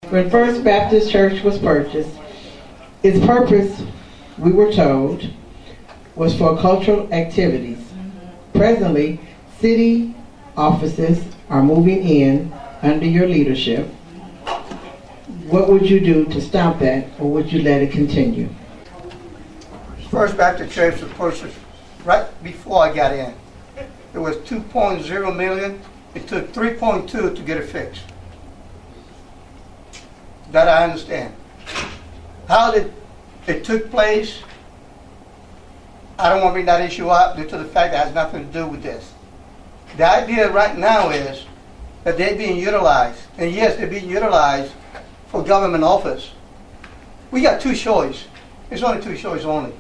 When First Baptist Church was purchased, its purpose, we were told, was for cultural activities. Presently, city offices are moving in under your leadership. What would you do to stop that, or would you let it continue? First Baptist Church was purchased right before I got in. It was 2.0 million. It took 3.2 to get it fixed. That I understand. How it took place, I don't want to bring that issue up due to the fact that it has nothing to do with this. The idea right now is that they're being utilized, and yes, they're being utilized for government office. We got two choices. There's only two choices only.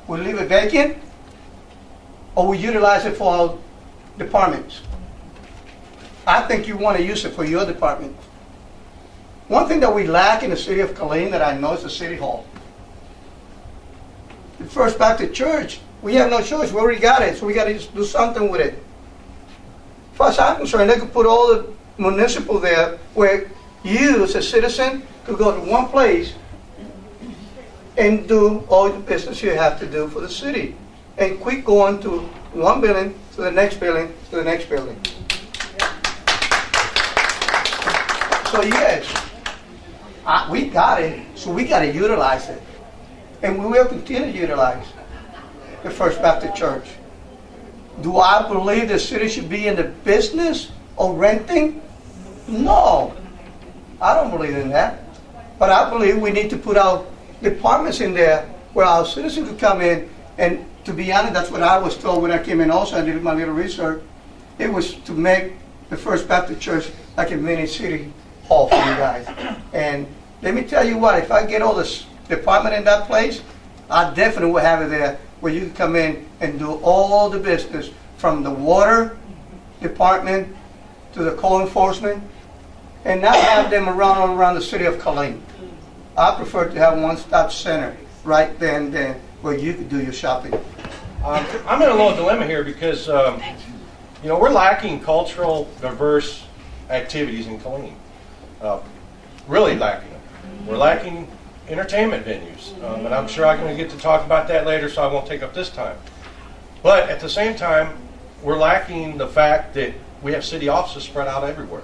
We leave it vacant, or we utilize it for our departments. I think you want to use it for your department. One thing that we lack in the city of Killeen that I know is the city hall. The First Baptist Church, we have no choice. We already got it, so we got to do something with it. As far as I'm concerned, they could put all the municipal there where you, as a citizen, could go to one place and do all the business you have to do for the city, and quit going to one building, to the next building, to the next building. So yes, we got it, so we got to utilize it. And we will continue to utilize the First Baptist Church. Do I believe the city should be in the business of renting? No, I don't believe in that. But I believe we need to put our departments in there where our citizens could come in. And to be honest, that's what I was told when I came in also. I did my little research. It was to make the First Baptist Church like a mini city hall for you guys. And let me tell you what, if I get all this department in that place, I definitely will have it there where you can come in and do all the business from the water department to the code enforcement, and not have them all around the city of Killeen. I prefer to have one-stop center right there and then where you could do your shopping. I'm in a little dilemma here because, we're lacking cultural, diverse activities in Killeen. Really lacking them. We're lacking entertainment venues, and I'm sure I'm going to get to talk about that later, so I won't take up this time. But at the same time, we're lacking the fact that we have city offices spread out everywhere.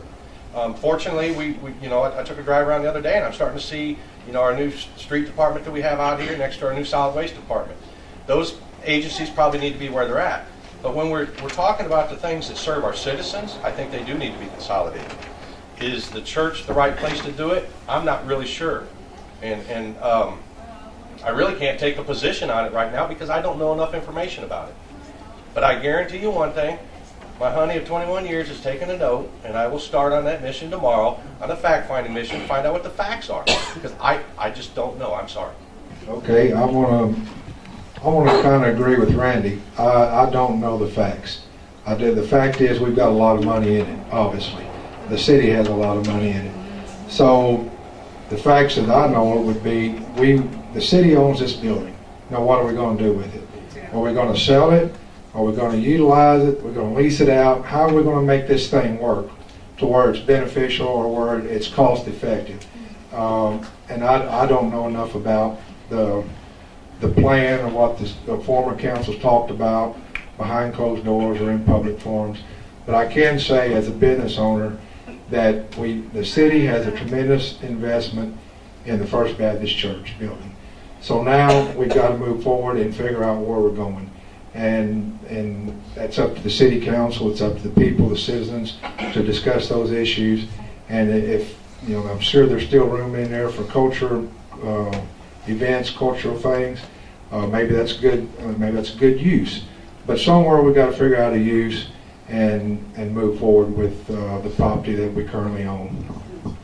Fortunately, I took a drive around the other day, and I'm starting to see, our new street department that we have out here next to our new solid waste department. Those agencies probably need to be where they're at. But when we're talking about the things that serve our citizens, I think they do need to be consolidated. Is the church the right place to do it? I'm not really sure. And I really can't take a position on it right now because I don't know enough information about it. But I guarantee you one thing, my honey of 21 years has taken a note, and I will start on that mission tomorrow, on the fact-finding mission, to find out what the facts are. Because I just don't know. I'm sorry. Okay, I want to kind of agree with Randy. I don't know the facts. The fact is we've got a lot of money in it, obviously. The city has a lot of money in it. So the facts that I know would be, the city owns this building. Now what are we going to do with it? Are we going to sell it? Are we going to utilize it? We're going to lease it out? How are we going to make this thing work to where it's beneficial or where it's cost effective? And I don't know enough about the plan or what the former councils talked about behind closed doors or in public forums. But I can say as a business owner that the city has a tremendous investment in the First Baptist Church building. So now we've got to move forward and figure out where we're going. And that's up to the city council, it's up to the people, the citizens, to discuss those issues. And if, I'm sure there's still room in there for culture, events, cultural things. Maybe that's good. Maybe that's a good use. But somewhere we've got to figure out a use and move forward with the property that we currently own.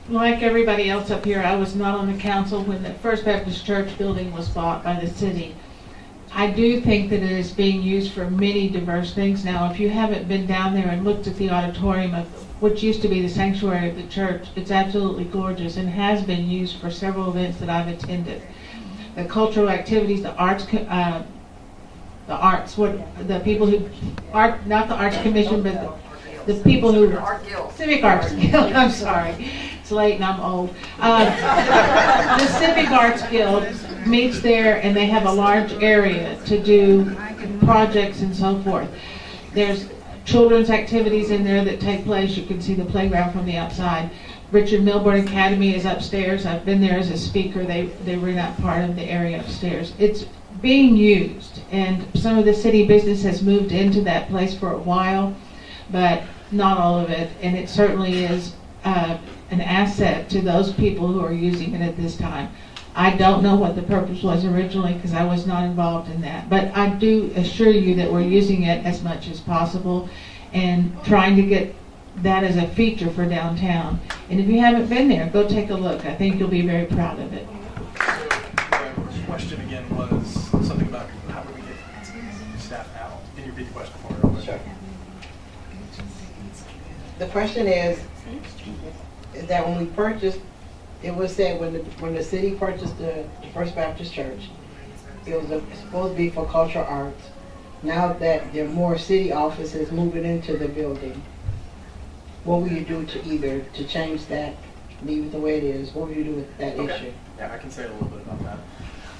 Like everybody else up here, I was not on the council when the First Baptist Church building was bought by the city. I do think that it is being used for many diverse things now. If you haven't been down there and looked at the auditorium of what used to be the sanctuary of the church, it's absolutely gorgeous and has been used for several events that I've attended. The cultural activities, the arts, not the Arts Commission, but the people who, Civic Arts Guild, I'm sorry. It's late and I'm old. The Civic Arts Guild meets there, and they have a large area to do projects and so forth. There's children's activities in there that take place. You can see the playground from the outside. Richard Milburn Academy is upstairs. I've been there as a speaker. They rent out part of the area upstairs. It's being used, and some of the city business has moved into that place for a while, but not all of it, and it certainly is an asset to those people who are using it at this time. I don't know what the purpose was originally because I was not involved in that, but I do assure you that we're using it as much as possible and trying to get that as a feature for downtown. And if you haven't been there, go take a look. I think you'll be very proud of it. The question again was something about how do we get staff out? Can you repeat the question for me real quick? Sure. The question is that when we purchased, it was said when the city purchased the First Baptist Church, it was supposed to be for cultural arts. Now that there are more city offices moving into the building, what will you do to change that, leave it the way it is? What will you do with that issue? Yeah, I can say a little bit about that.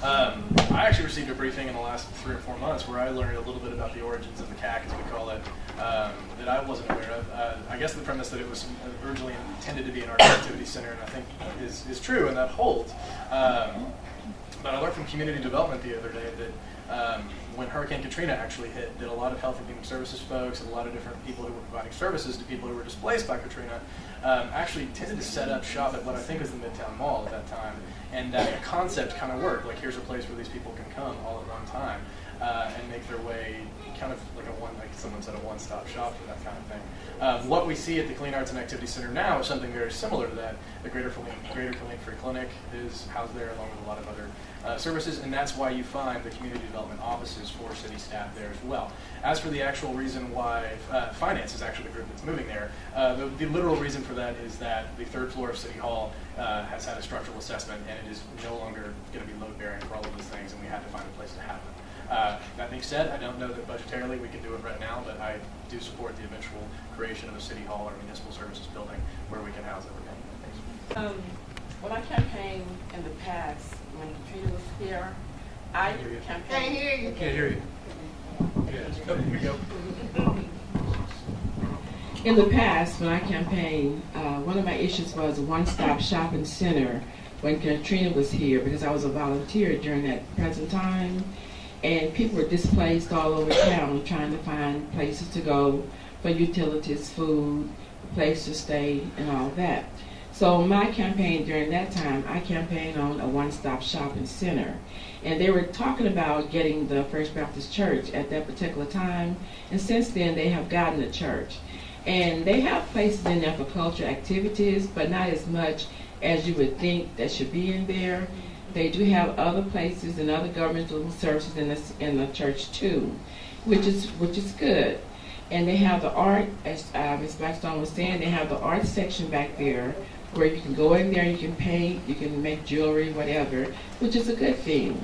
I actually received a briefing in the last 3 or 4 months where I learned a little bit about the origins of the CAC, as we call it, that I wasn't aware of. I guess the premise that it was originally intended to be an art activity center, and I think is true, and that holds. But I learned from community development the other day that when Hurricane Katrina actually hit, that a lot of health and human services folks and a lot of different people who were providing services to people who were displaced by Katrina actually tended to set up shop at what I think was the Midtown Mall at that time. And that concept kind of worked. Like, here's a place where these people can come all at one time and make their way kind of like like someone said, a one-stop shop for that kind of thing. What we see at the Clean Arts and Activity Center now is something very similar to that. The Greater Killeen Free Clinic is housed there along with a lot of other services, and that's why you find the community development offices for city staff there as well. As for the actual reason why finance is actually the group that's moving there, the literal reason for that is that the 3rd floor of City Hall has had a structural assessment, and it is no longer going to be load-bearing for all of those things, and we had to find a place to have them. That being said, I don't know that budgetarily we can do it right now, but I do support the eventual creation of a City Hall or municipal services building where we can house everything. When I campaigned in the past, when Katrina was here, I campaigned. Can't hear you. Yes. Oh, here we go. In the past, when I campaigned, one of my issues was a one-stop shopping center when Katrina was here, because I was a volunteer during that present time, and people were displaced all over town trying to find places to go for utilities, food, a place to stay, and all that. So my campaign during that time, I campaigned on a one-stop shopping center. And they were talking about getting the First Baptist Church at that particular time. And since then, they have gotten a church. And they have places in there for cultural activities, but not as much as you would think that should be in there. They do have other places and other governmental services in the church too, which is good. And they have the art, as Ms. Blackstone was saying, they have the art section back there where you can go in there, you can paint, you can make jewelry, whatever, which is a good thing.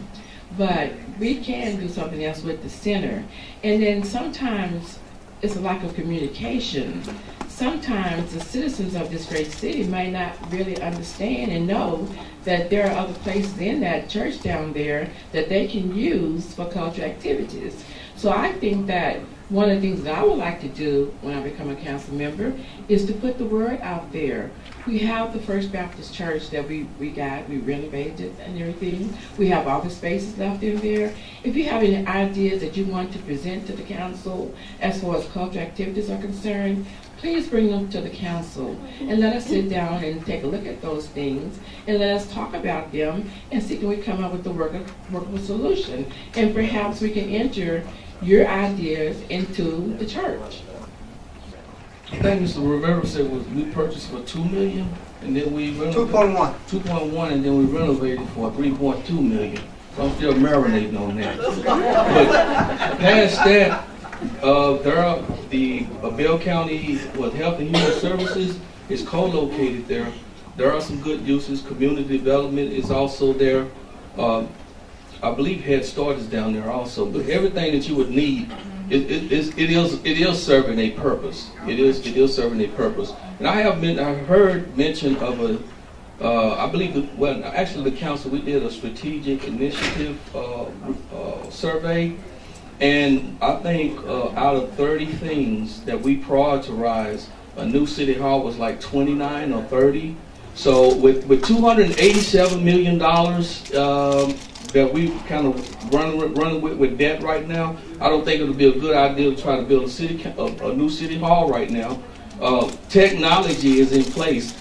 But we can do something else with the center. And then sometimes it's a lack of communication. Sometimes the citizens of this great city might not really understand and know that there are other places in that church down there that they can use for cultural activities. So I think that one of the things that I would like to do when I become a council member is to put the word out there. We have the First Baptist Church that we renovated and everything. We have office spaces left in there. If you have any ideas that you want to present to the council as far as cultural activities are concerned, please bring them to the council and let us sit down and take a look at those things and let us talk about them and see can we come up with a workable solution. And perhaps we can enter your ideas into the church. I think Mr. Rivera said we purchased for $2 million and then we renovated 2.1. 2.1 and then we renovated for $3.2 million. So I'm still marinating on that. But past that, the Bell County Health and Human Services is co-located there. There are some good uses. Community development is also there. I believe Head Start is down there also. But everything that you would need it is serving a purpose. It is serving a purpose. And I've heard mention of I believe actually the council, we did a strategic initiative survey, and I think out of 30 things that we prioritized, a new city hall was like 29 or 30. So with $287 million that we kind of running with debt right now, I don't think it'll be a good idea to try to build a new city hall right now. Technology is in place.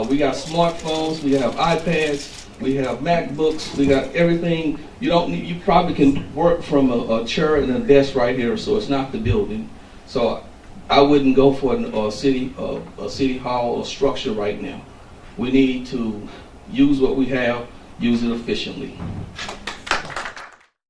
We got smartphones, we have iPads, we have MacBooks, we got everything. You probably can work from a chair and a desk right here, so it's not the building. So I wouldn't go for a city hall or structure right now. We need to use what we have, use it efficiently.